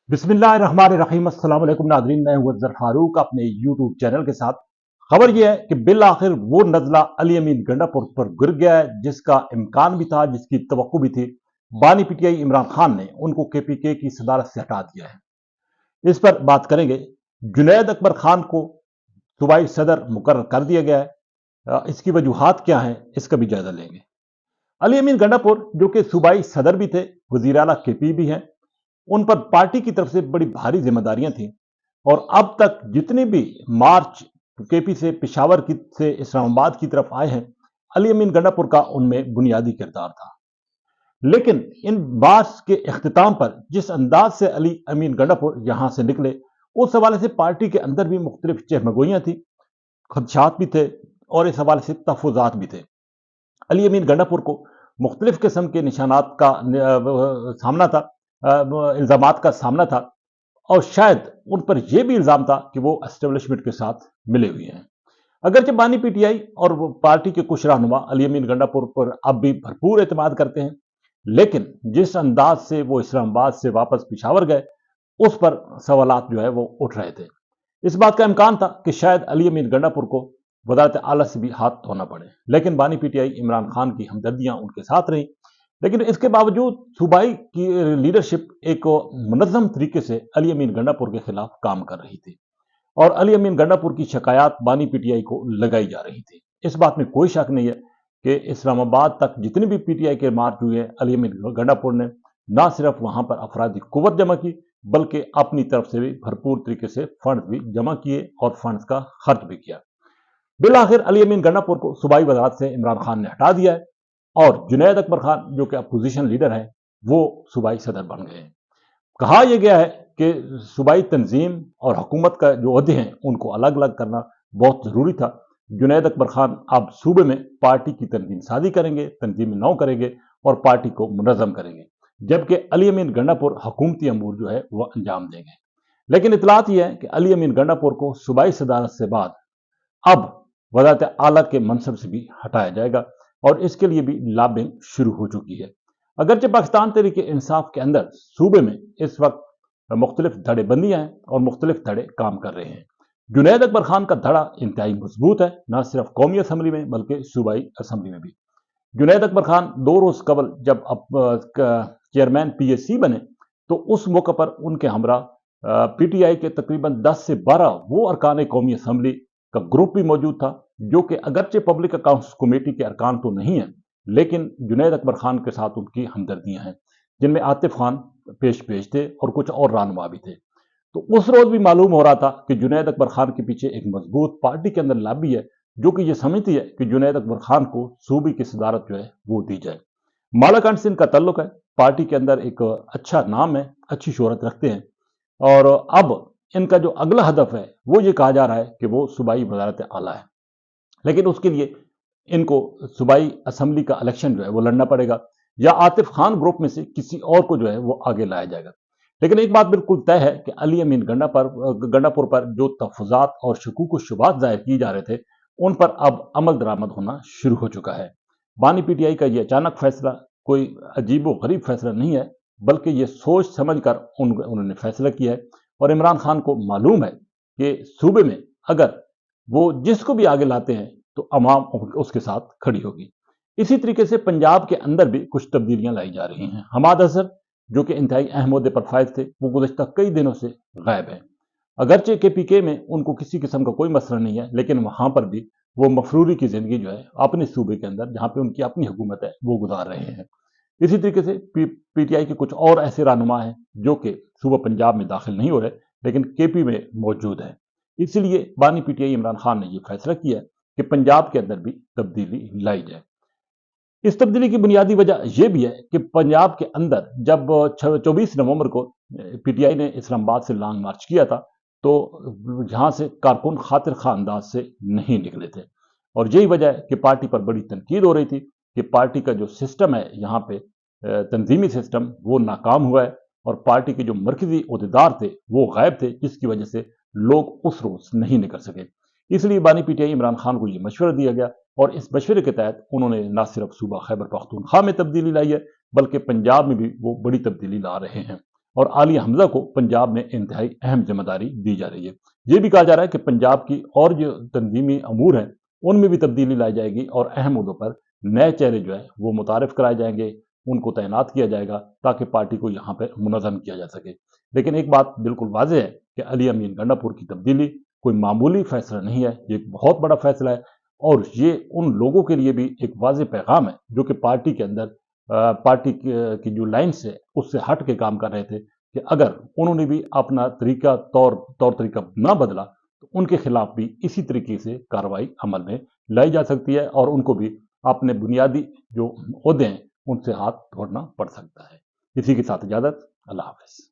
बिस्मिल्लाहिर्रहमानिर्रहीम। अस्सलाम वालेकुम नाज़रीन, मैं हूं अज़हर फारूक अपने यूट्यूब चैनल के साथ। खबर यह है कि बिल आखिर वो नज़ला अली अमीन गंडापुर पर गिर गया है जिसका इम्कान भी था, जिसकी तवक्को भी थी। बानी पीटीआई इमरान खान ने उनको केपीके की सदारत से हटा दिया है। इस पर बात करेंगे। जुनैद अकबर खान को सूबाई सदर मुकर्रर कर दिया गया है। इसकी वजूहात क्या हैं, इसका भी जायजा लेंगे। अली अमीन गंडापुर जो कि सूबाई सदर भी थे, वजीर आला केपी भी हैं, उन पर पार्टी की तरफ से बड़ी भारी जिम्मेदारियां थी। और अब तक जितने भी मार्च केपी से पेशावर की से इस्लामाबाद की तरफ आए हैं, अली अमीन गंडापुर का उनमें बुनियादी किरदार था। लेकिन इन मार्च के इख्तिताम पर जिस अंदाज से अली अमीन गंडापुर यहां से निकले, उस हवाले से पार्टी के अंदर भी मुख्तलिफ चहमगोइयां थी, खदशात भी थे और इस हवाले से तहफुजात भी थे। अली अमीन गंडापुर को मुख्तलिफ किस्म के निशानात का सामना था, इल्जामात का सामना था। और शायद उन पर यह भी इल्जाम था कि वो एस्टेब्लिशमेंट के साथ मिले हुए हैं। अगरचे बानी पीटीआई और पार्टी के कुछ रहनुमा अली अमीन गंडापुर पर अब भी भरपूर एतमाद करते हैं, लेकिन जिस अंदाज से वो इस्लामाबाद से वापस पिशावर गए, उस पर सवालात जो है वो उठ रहे थे। इस बात का इम्कान था कि शायद अली अमीन गंडापुर को वजारत आला से भी हाथ धोना पड़े, लेकिन बानी पीटीआई इमरान खान की हमदर्दियां उनके साथ रही। लेकिन इसके बावजूद सूबाई की लीडरशिप एक मुनज़्ज़म तरीके से अली अमीन गंडापुर के खिलाफ काम कर रही थी और अली अमीन गंडापुर की शिकायत बानी पीटीआई को लगाई जा रही थी। इस बात में कोई शक नहीं है कि इस्लामाबाद तक जितने भी पीटीआई के मार्च हुए, अली अमीन गंडापुर ने ना सिर्फ वहां पर अफराधी कुव्वत जमा की, बल्कि अपनी तरफ से भी भरपूर तरीके से फंड भी जमा किए और फंड्स का खर्च भी किया। बिल आखिर अली अमीन गंडापुर को सूबाई वजारत से इमरान खान ने हटा दिया है और जुनैद अकबर खान जो कि अपोजिशन लीडर है, वो सूबाई सदर बन गए हैं। कहा यह गया है कि सूबाई तंजीम और हुकूमत का जो अहदे हैं उनको अलग अलग करना बहुत जरूरी था। जुनैद अकबर खान अब सूबे में पार्टी की तंजीम साजी करेंगे, तंजीम नौ करेंगे और पार्टी को मुनज़्ज़म करेंगे, जबकि अली अमीन गंडापुर हुकूमती अमूर जो है वह अंजाम देंगे। लेकिन इतलात यह है कि अली अमीन गंडापुर को सूबाई सदारत से बाद अब वज़ारत आला के मनसब से भी हटाया जाएगा और इसके लिए भी लॉबिंग शुरू हो चुकी है। अगरचे पाकिस्तान तहरीक इंसाफ के अंदर सूबे में इस वक्त मुख्तलिफ धड़ेबंदियां हैं और मुख्तलिफ धड़े काम कर रहे हैं। जुनैद अकबर खान का धड़ा इंतहाई मजबूत है, न सिर्फ कौमी असम्बली में बल्कि सूबाई असम्बली में भी। जुनैद अकबर खान 2 रोज कबल जब चेयरमैन पीएसी बने, तो उस मौके पर उनके हमरा पीटीआई के तकरीबन 10 से 12 वो अरकान कौमी असम्बली का ग्रुप भी मौजूद था, जो कि अगरचे पब्लिक अकाउंट्स कमेटी के अरकान तो नहीं है, लेकिन जुनैद अकबर खान के साथ उनकी हमदर्दियां हैं, जिनमें आतिफ खान पेश थे और कुछ और रहनुमा भी थे। तो उस रोज भी मालूम हो रहा था कि जुनैद अकबर खान के पीछे एक मजबूत पार्टी के अंदर लॉबी है, जो कि यह समझती है कि जुनैद अकबर खान को सूबे की सदारत जो है वो दी जाए। मालाकंड से इनका ताल्लुक है, पार्टी के अंदर एक अच्छा नाम है, अच्छी शोहरत रखते हैं और अब इनका जो अगला हदफ है वो ये कहा जा रहा है कि वो सूबाई वजारत आला है, लेकिन उसके लिए इनको सूबाई असम्बली का इलेक्शन जो है वो लड़ना पड़ेगा या आतिफ खान ग्रुप में से किसी और को जो है वो आगे लाया जाएगा। लेकिन एक बात बिल्कुल तय है कि अली अमीन गंडापुर पर जो तहफुजात और शकूक व शुबात जाहिर किए जा रहे थे, उन पर अब अमल दरामद होना शुरू हो चुका है। बानी पीटीआई का यह अचानक फैसला कोई अजीब व गरीब फैसला नहीं है, बल्कि यह सोच समझ कर उन्होंने फैसला किया है और इमरान खान को मालूम है कि सूबे में अगर वो जिसको भी आगे लाते हैं तो अवाम उसके साथ खड़ी होगी। इसी तरीके से पंजाब के अंदर भी कुछ तब्दीलियां लाई जा रही हैं। हमाद अजहर जो कि इंतहाई अहम ओहदे पर फायज थे, वो गुज़श्ता कई दिनों से गायब है। अगरचे केपीके में उनको किसी किस्म का कोई मसला नहीं है, लेकिन वहां पर भी वो मफरूरी की जिंदगी जो है अपने सूबे के अंदर, जहां पे उनकी अपनी हुकूमत है, वो गुजार रहे हैं। इसी तरीके से पीटीआई के कुछ और ऐसे रहनुमा हैं जो कि सूबा पंजाब में दाखिल नहीं हो रहे, लेकिन केपी में मौजूद है। इसलिए बानी पीटीआई इमरान खान ने यह फैसला किया कि पंजाब के अंदर भी तब्दीली लाई जाए। इस तब्दीली की बुनियादी वजह यह भी है कि पंजाब के अंदर जब 24 नवंबर को पीटीआई ने इस्लामाबाद से लॉन्ग मार्च किया था, तो यहां से कारकुन खातिर खा अंदाज से नहीं निकले थे और यही वजह है कि पार्टी पर बड़ी तनकीद हो रही थी कि पार्टी का जो सिस्टम है यहाँ पे तंजीमी सिस्टम, वो नाकाम हुआ है और पार्टी के जो मरकजी अहदेदार थे वो गायब थे, जिसकी वजह से लोग उस रोज नहीं निकल सके। इसलिए बानी पीटीआई इमरान खान को यह मशवरा दिया गया और इस मशवरे के तहत उन्होंने न सिर्फ सूबा खैबर पख्तूनख्वा में तब्दीली लाई है, बल्कि पंजाब में भी वो बड़ी तब्दीली ला रहे हैं। और आलिया हमजा को पंजाब में इंतहाई अहम जिम्मेदारी दी जा रही है। ये भी कहा जा रहा है कि पंजाब की और जो तंजीमी अमूर हैं उनमें भी तब्दीली लाई जाएगी और अहम मुद्दों पर नए चेहरे जो है वो मुतारफ कराए जाएंगे, उनको तैनात किया जाएगा ताकि पार्टी को यहाँ पर मुनज़्ज़म किया जा सके। लेकिन एक बात बिल्कुल वाज़ेह है कि अली अमीन गंडापुर की तब्दीली कोई मामूली फैसला नहीं है, ये एक बहुत बड़ा फैसला है और ये उन लोगों के लिए भी एक वाज़ेह पैगाम है जो कि पार्टी के अंदर पार्टी की जो लाइन्स है उससे हट के काम कर रहे थे कि अगर उन्होंने भी अपना तौर तरीका ना बदला तो उनके खिलाफ भी इसी तरीके से कार्रवाई अमल में लाई जा सकती है और उनको भी अपने बुनियादी जो ओहदे हैं उनसे हाथ धोना पड़ सकता है। इसी के साथ इजाजत, अल्लाह हाफिज।